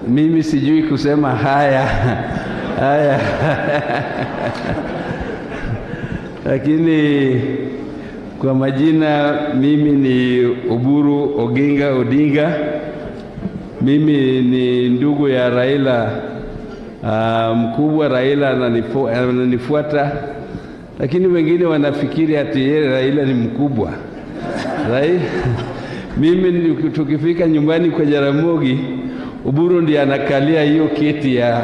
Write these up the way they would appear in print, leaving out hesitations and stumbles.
Mimi sijui kusema haya haya lakini kwa majina mimi ni Oburu Odinga. Mimi ni ndugu ya Raila, mkubwa Raila ananifuata, lakini wengine wanafikiri ati Raila ni mkubwa. Mimi tukifika nyumbani kwa Jaramogi, Oburu ndiye anakalia hiyo kiti ya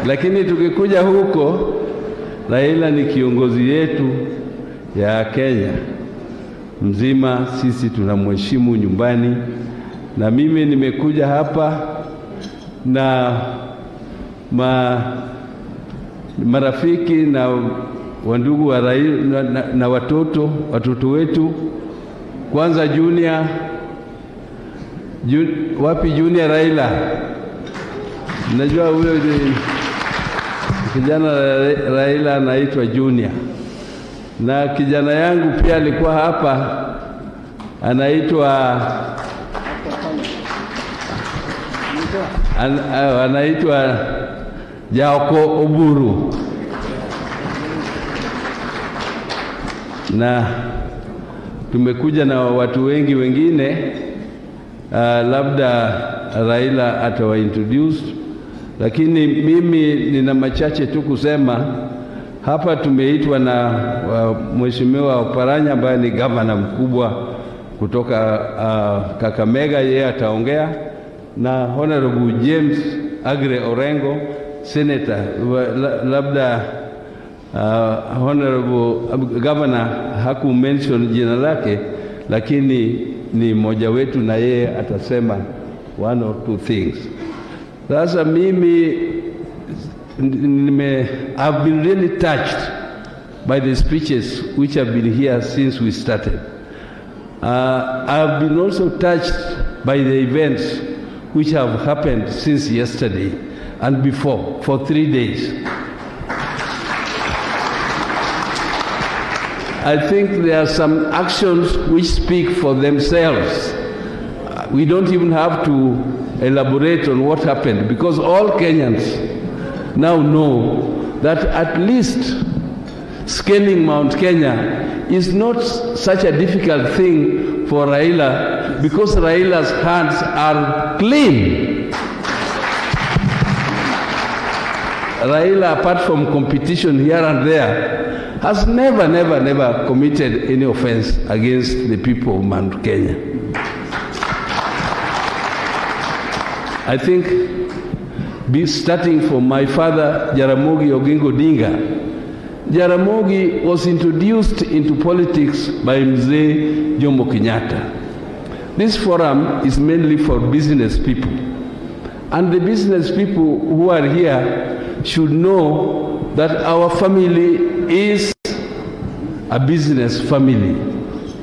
lakini tukikuja huko, Raila ni kiongozi yetu ya Kenya mzima, sisi tunamheshimu nyumbani. Na mimi nimekuja hapa na marafiki na wandugu wa Raila na watoto wetu. Kwanza Junior, wapi Junior Raila? Najua huyo kijana Raila anaitwa Junior. Na kijana yangu pia alikuwa hapa, anaitwa Oburu. Na tumekuja na watu wengi wengine, labda Raila atawaintroduce, lakini mimi nina machache tu kusema. Hapa tumeitwa na Mheshimiwa Oparanya ambaye ni gavana mkubwa kutoka Kakamega, yeye ataongea, na Honorable James Agre Orengo, Senator. Labda Honorable Governor haku mention jina lake, lakini ni mmoja wetu na yeye atasema one or two things. Sasa mimi I've been really touched by the speeches which have been here since we started. I've been also touched by the events which have happened since yesterday and before, for 3 days. I think there are some actions which speak for themselves. We don't even have to elaborate on what happened, because all Kenyans now know that at least scaling Mount Kenya is not such a difficult thing for Raila, because Raila's hands are clean. Raila, apart from competition here and there, has never committed any offense against the people of Mount Kenya. I think, starting from my father, Jaramogi Oginga Odinga, Jaramogi was introduced into politics by Mzee Jomo Kenyatta. This forum is mainly for business people. And the business people who are here should know that our family is a business family.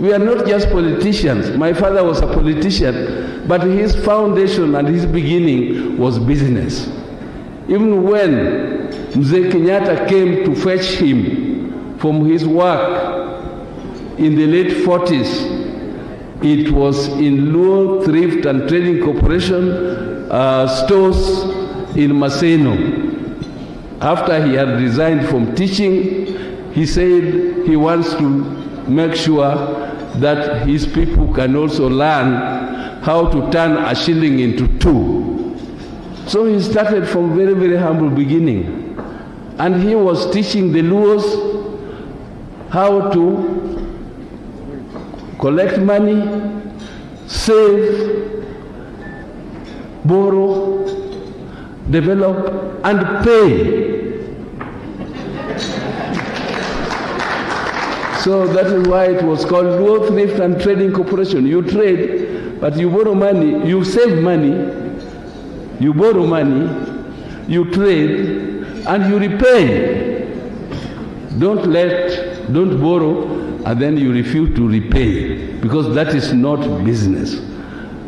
We are not just politicians. My father was a politician, but his foundation and his beginning was business. Even when Mzee Kenyatta came to fetch him from his work in the late 40s, it was in Luo Thrift and Trading Corporation stores in Maseno. After he had resigned from teaching, he said he wants to make sure that his people can also learn how to turn a shilling into two. So he started from very humble beginning. And he was teaching the Luos how to collect money, save, borrow, develop, and pay. So that is why it was called Luo Thrift and Trading Corporation. You trade, but you borrow money, you save money, you borrow money, you trade, and you repay. Don't borrow and then you refuse to repay, because that is not business.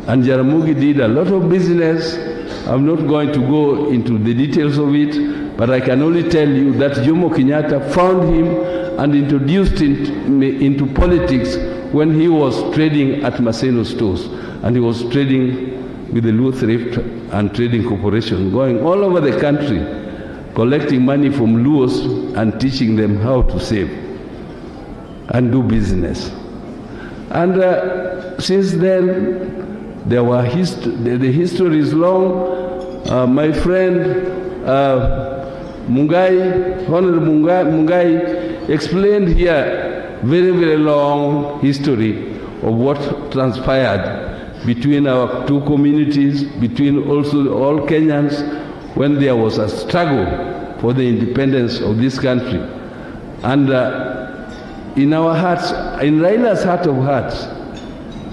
And Jaramogi did a lot of business. I'm not going to go into the details of it, but I can only tell you that Jomo Kenyatta found him and introduced him into politics when he was trading at Maseno stores, and he was trading with the Luo Thrift and Trading Corporation, going all over the country, collecting money from Luos and teaching them how to save and do business. And since then, there were the history is long. My friend Mungai, Honorable Mungai, explained here very, very long history of what transpired between our two communities, between also all Kenyans, when there was a struggle for the independence of this country. And in our hearts, in Raila's heart of hearts,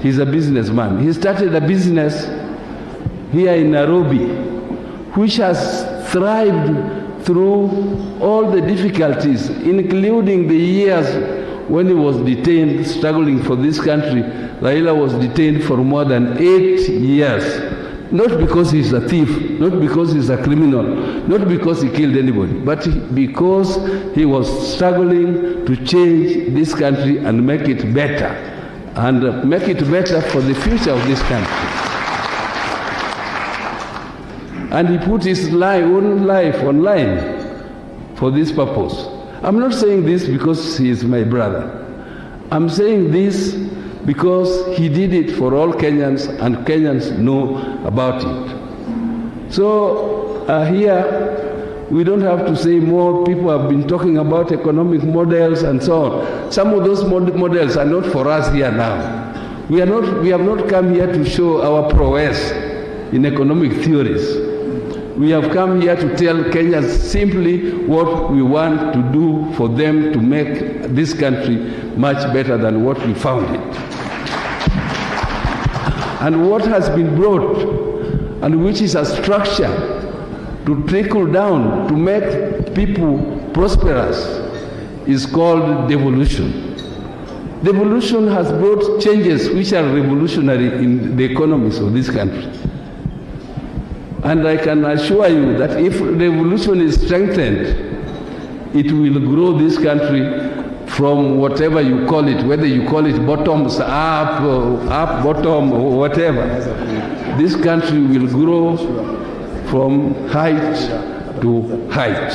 he's a businessman. He started a business here in Nairobi, which has thrived through all the difficulties, including the years when he was detained, struggling for this country. Raila was detained for more than 8 years. Not because he's a thief, not because he's a criminal, not because he killed anybody, but because he was struggling to change this country and make it better, and make it better for the future of this country. And he put his own life online for this purpose. I'm not saying this because he is my brother. I'm saying this because he did it for all Kenyans, and Kenyans know about it. So here, we don't have to say more. People have been talking about economic models and so on. Some of those models are not for us here now. We have not come here to show our prowess in economic theories. We have come here to tell Kenyans simply what we want to do for them to make this country much better than what we found it. And what has been brought, and which is a structure to trickle down, to make people prosperous, is called devolution. Devolution has brought changes which are revolutionary in the economies of this country. And I can assure you that if revolution is strengthened, it will grow this country from whatever you call it, whether you call it bottoms up, or up bottom, or whatever. This country will grow from height to height.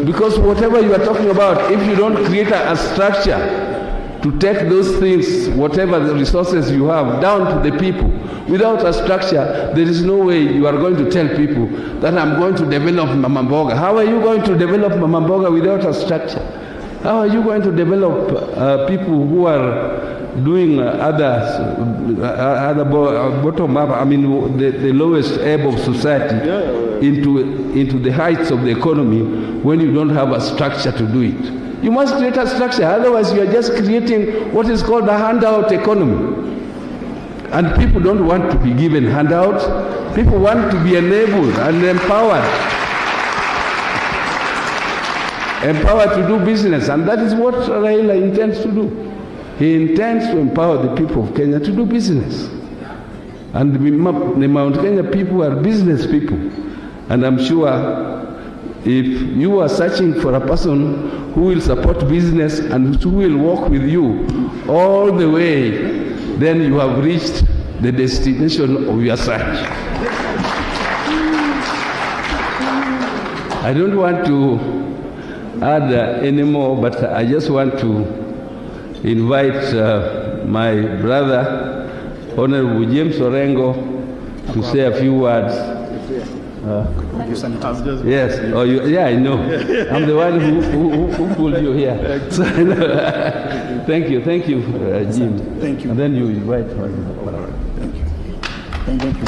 Because whatever you are talking about, if you don't create a structure to take those things, whatever the resources you have, down to the people, without a structure, there is no way you are going to tell people that I'm going to develop Mama Mboga. How are you going to develop Mama Mboga without a structure? How are you going to develop people who are doing other bottom up, I mean the lowest ebb of society, into the heights of the economy, when you don't have a structure to do it? You must create a structure, otherwise you are just creating what is called a handout economy. And people don't want to be given handouts. People want to be enabled and empowered. Empowered to do business, and that is what Raila intends to do. He intends to empower the people of Kenya to do business. And the Mount Kenya people are business people. And I'm sure if you are searching for a person who will support business and who will work with you all the way, then you have reached the destination of your search. I don't want to add any more, but I just want to invite my brother, Honorable James Orengo, to say a few words. Yes, yeah, I know. I'm the one who pulled you here. So, thank you, Jim. Thank you. And then you invite her. Thank you. Thank you.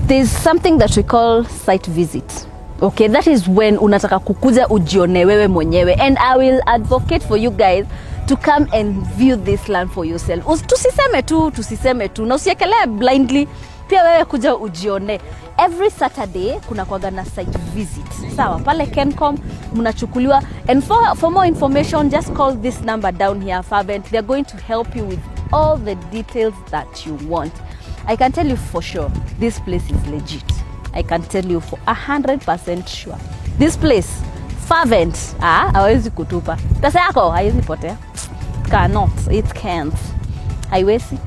There's something that we call site visit. Okay, that is when unataka kukuja ujione wewe mwenyewe, and I will advocate for you guys to come and view this land for yourself. Tusiseme tu, na usiekelee blindly. pia wewe kuja ujione. Every Saturday kuna kuwaga na site visit. Sawa, pale Kencom mnachukuliwa, and for more information just call this number down here, Fervent. They're going to help you with all the details that you want. I can tell you for sure this place is legit. I can tell you for 100% sure. This place, Fervent, hawezi kutupa. Pesa yako haiwezi potea. Cannot, it can't. Haiwezi.